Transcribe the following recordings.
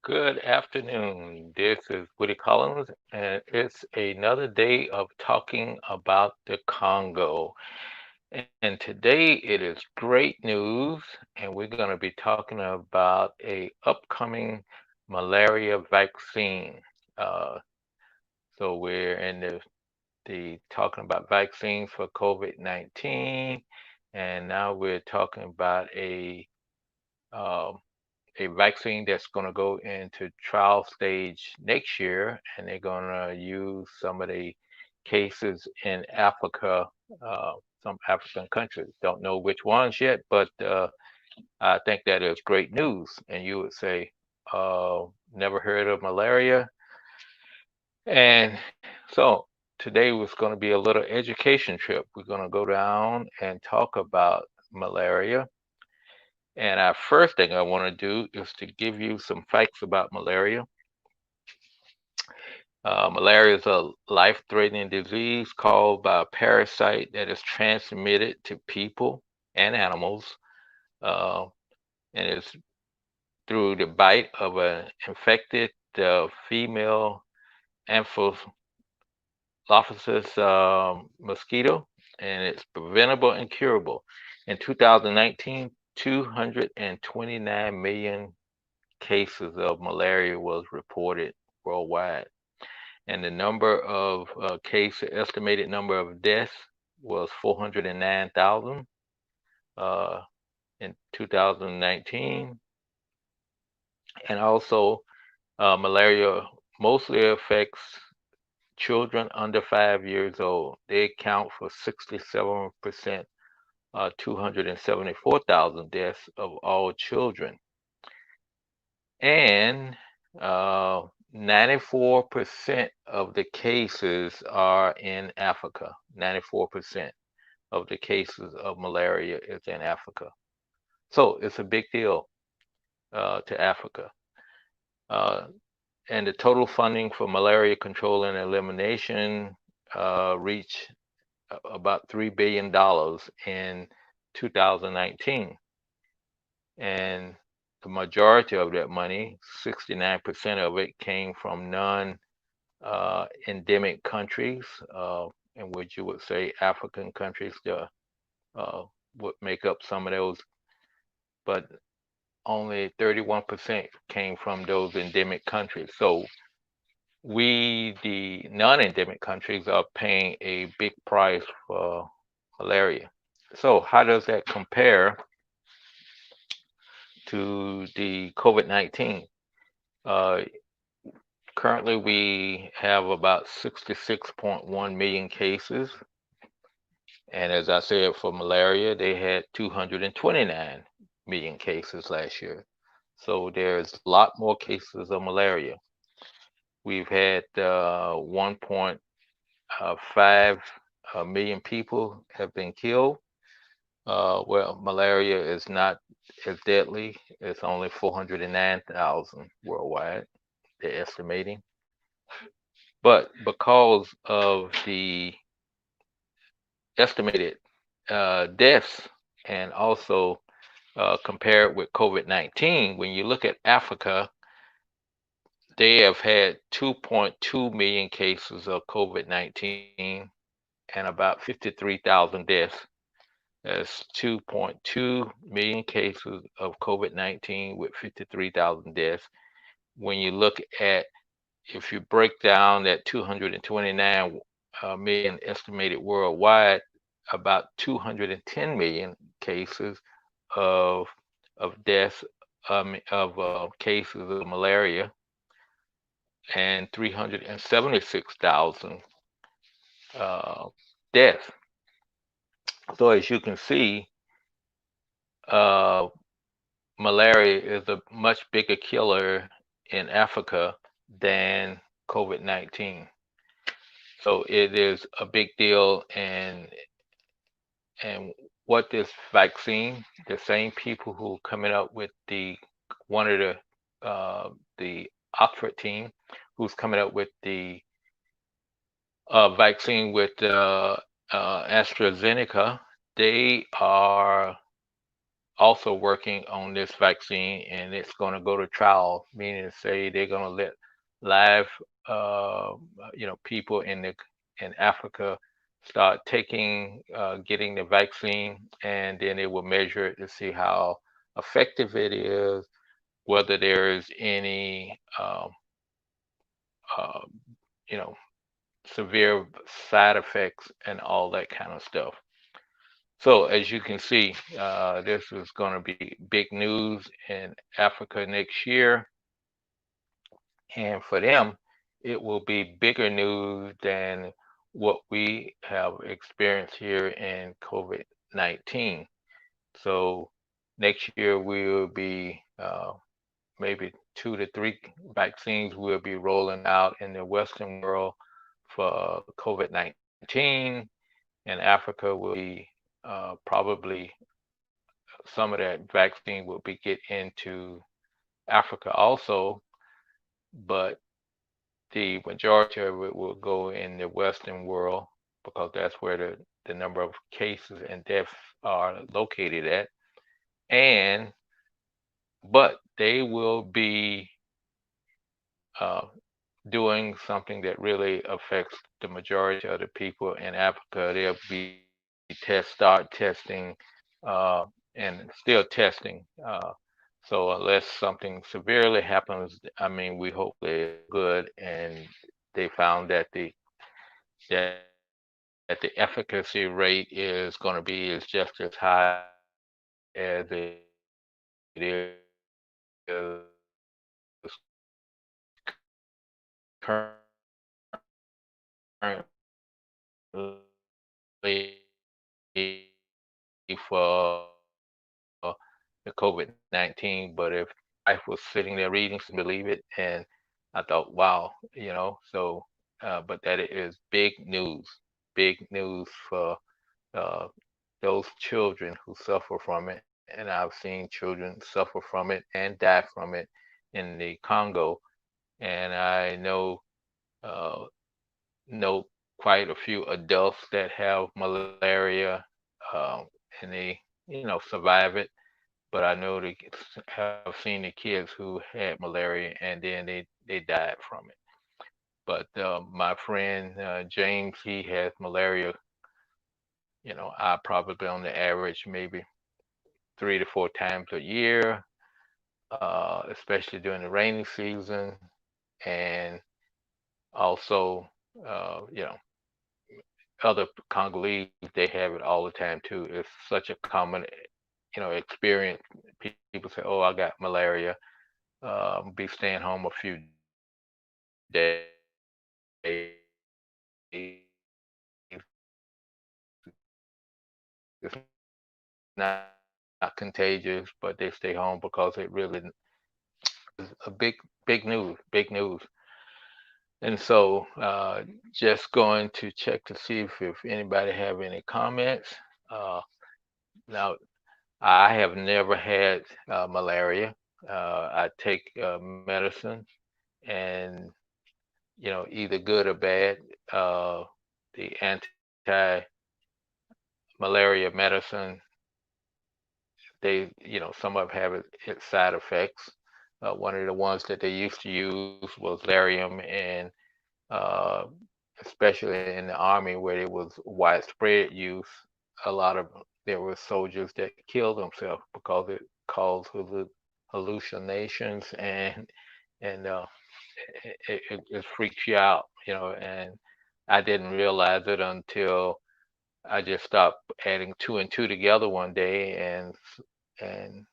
Good afternoon. This is Woody Collins, and it's another day of talking about the Congo. And today it is great news, and we're going to be talking about a upcoming malaria vaccine. Uh, so we're in the talking about vaccines for COVID-19, and now we're talking about um, a vaccine that's going to go into trial stage next year, and they're going to use some of the cases in Africa, uh, some African countries. Don't know which ones yet, but I think that is great news. And you would say, never heard of malaria. And so today was going to be a little education trip. We're going to go down and talk about malaria. And our first thing I want to do is to give you some facts about malaria. Malaria is a life-threatening disease caused by a parasite that is transmitted to people and animals, uh, and it's through the bite of an infected female Anopheles mosquito, and it's preventable and curable. In 2019, 229 million cases of malaria was reported worldwide, and the number of estimated number of deaths was 409,000 uh, in 2019, and also malaria mostly affects children under 5 years old. They account for 67%, 274,000 deaths of all children. And 94% of the cases are in Africa. 94% of the cases of malaria is in Africa. So it's a big deal to Africa. Uh, and the total funding for malaria control and elimination reached about $3 billion in 2019. And the majority of that money, 69% of it, came from non-endemic countries, in which you would say African countries uh, would make up some of those, but only 31% came from those endemic countries. So we, the non-endemic countries, are paying a big price for malaria. So how does that compare to the COVID-19? Uh, Currently, we have about 66.1 million cases. And as I said, for malaria, they had 229 million cases last year. So there's a lot more cases of malaria. We've had 1.5 million people have been killed. Well, malaria is not as deadly. It's only 409,000 worldwide, they're estimating. But because of the estimated deaths and also compared with COVID-19, when you look at Africa, they have had 2.2 million cases of COVID-19 and about 53,000 deaths. That's 2.2 million cases of COVID-19 with 53,000 deaths. When you look at, if you break down that 229 million estimated worldwide, about 210 million cases of deaths, of cases of malaria, and 376,000 uh, deaths. So as you can see, uh, malaria is a much bigger killer in Africa than COVID-19. So it is a big deal, and what this vaccine, the same people who coming up with one of the Oxford team who's coming up with the vaccine with AstraZeneca, they are also working on this vaccine, and it's going to go to trial, meaning to say they're going to let live, uh, people in Africa start getting the vaccine, and then they will measure it to see how effective it is, whether there is any, uh, you know, severe side effects and all that kind of stuff. So as you can see, this is going to be big news in Africa next year, and for them, it will be bigger news than what we have experienced here in COVID-19. So next year we'll be maybe 2 to 3 vaccines will be rolling out in the Western world for COVID-19, and Africa will be probably some of that vaccine will be get into Africa also, but the majority of it will go in the Western world because that's where the number of cases and deaths are located at. And but they will be uh, doing something that really affects the majority of the people in Africa. They'll be start testing, and still testing. So unless something severely happens, I mean, we hope they're good and they found that the efficacy rate is going to be is just as high as it is currently for the COVID-19. But if my wife was sitting there reading, she couldn't believe it, and I thought, wow, So, but that is big news for uh, those children who suffer from it, and I've seen children suffer from it and die from it in the Congo, and I uh, know quite a few adults that have malaria, um, and they survive it. But I know have seen the kids who had malaria and then they died from it. But my friend James, he has malaria. I probably on the average maybe 3 to 4 times a year, especially during the rainy season, and also, you know, other Congolese they have it all the time too. It's such a common, experience. People say, "Oh, I got malaria. Be staying home a few days. It's not contagious, but they stay home because it really is a big news, big news." And so, just going to check to see if anybody have any comments. Uh, Now, I have never had malaria. I take medicine, and either good or bad. Uh, the anti-malaria medicine, some of them have its side effects. One of the ones that they used to use was Larium, and uh, especially in the army where it was widespread use, a lot of there were soldiers that killed themselves because it caused hallucinations, and it freaks you out, and I didn't realize it until I just stopped adding two and two together one day, and and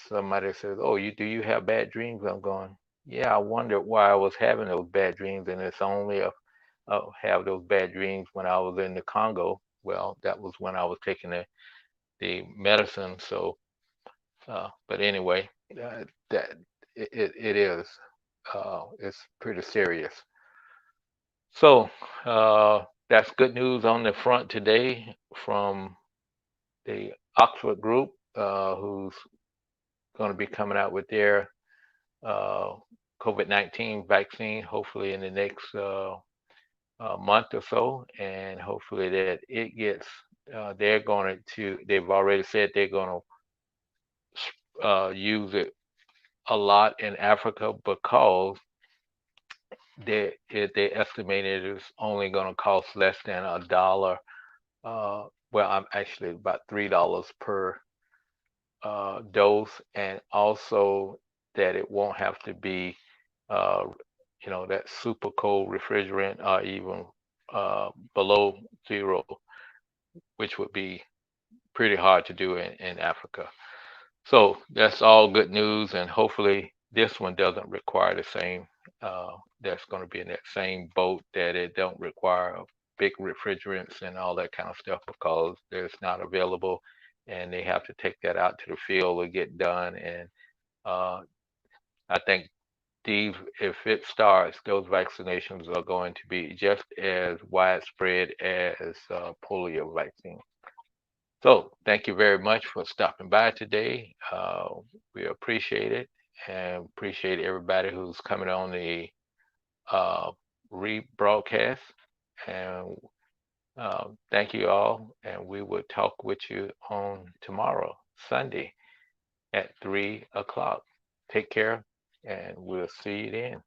somebody says, "Oh, you have bad dreams?" I'm going, "Yeah, I wondered why I was having those bad dreams, and it's only have those bad dreams when I was in the Congo." Well, that was when I was taking the medicine. So, but anyway, that it is it's pretty serious. So that's good news on the front today from the Oxford group, who's going to be coming out with their uh, COVID-19 vaccine, hopefully in the next month or so, and hopefully that it gets. They're going to. They've already said they're going to use it a lot in Africa because they estimated it's only going to cost less than $1. Well, I'm actually about $3 per dose, and also that it won't have to be, uh, that super cold refrigerant or even below zero, which would be pretty hard to do in Africa. So that's all good news, and hopefully this one doesn't require the same. Uh, that's going to be in that same boat that it don't require big refrigerants and all that kind of stuff because it's not available, and they have to take that out to the field to get done. And uh, I think these, if it starts, those vaccinations are going to be just as widespread as polio vaccine. So thank you very much for stopping by today. We appreciate it and appreciate everybody who's coming on the uh, rebroadcast. And thank you all. And we will talk with you on tomorrow, Sunday at 3 o'clock. Take care, and we'll see you then.